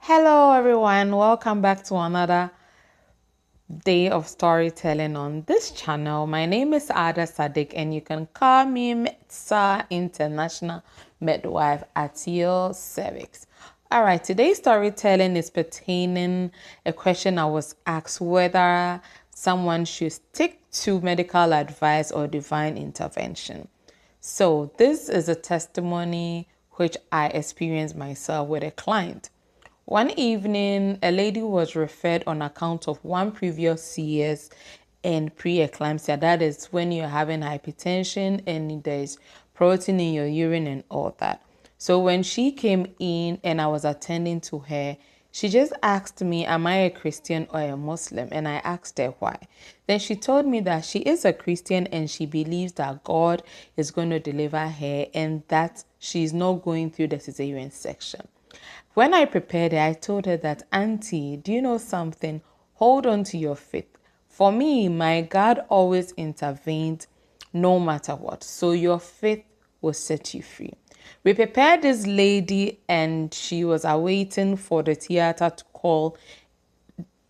Hello, everyone. Welcome back to another day of storytelling on this channel. My name is Ada Sadiq, and you can call me Metsa International Midwife at your cervix. All right, today's storytelling is pertaining a question I was asked whether someone should stick to medical advice or divine intervention. So, this is a testimony which I experienced myself with a client. One evening, a lady was referred on account of one previous CS and preeclampsia. That is when you're having hypertension and there's protein in your urine and all that. So when she came in and I was attending to her, she just asked me, am I a Christian or a Muslim? And I asked her why. Then she told me that she is a Christian and she believes that God is going to deliver her and that she's not going through the cesarean section. When I prepared her, I told her that, Auntie, do you know something? Hold on to your faith. For me, my God always intervened no matter what. So your faith will set you free. We prepared this lady and she was awaiting for the theater to call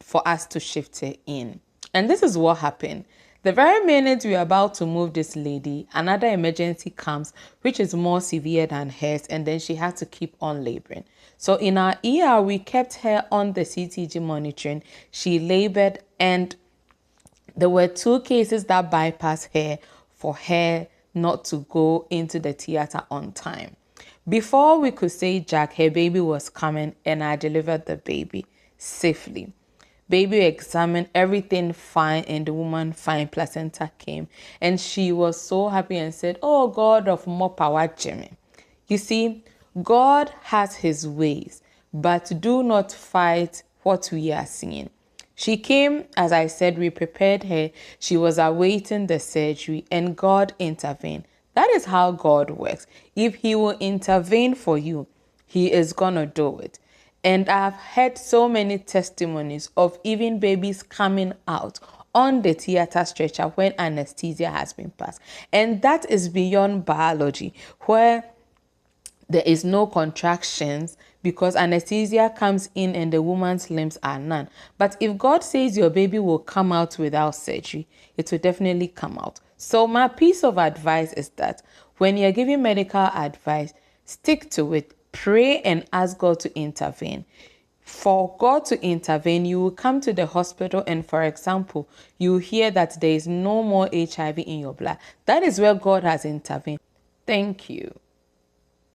for us to shift her in. And this is what happened. The very minute we were about to move this lady, another emergency comes, which is more severe than hers, and then she had to keep on laboring. So in our ER, we kept her on the CTG monitoring. She labored, and there were two cases that bypassed her for her not to go into the theater on time. Before we could say Jack, her baby was coming, and I delivered the baby safely. Baby examined, everything fine, and the woman fine placenta came. And she was so happy and said, oh, God of more power, Jimmy. You see, God has his ways, but do not fight what we are seeing. She came, as I said, we prepared her. She was awaiting the surgery and God intervened. That is how God works. If he will intervene for you, he is going to do it. And I've heard so many testimonies of even babies coming out on the theater stretcher when anesthesia has been passed. And that is beyond biology, where there is no contractions because anesthesia comes in and the woman's limbs are none. But if God says your baby will come out without surgery, it will definitely come out. So my piece of advice is that when you're giving medical advice, stick to it. Pray and ask God to intervene. For God to intervene, you will come to the hospital and, for example, you hear that there is no more HIV in your blood. That is where God has intervened. Thank you.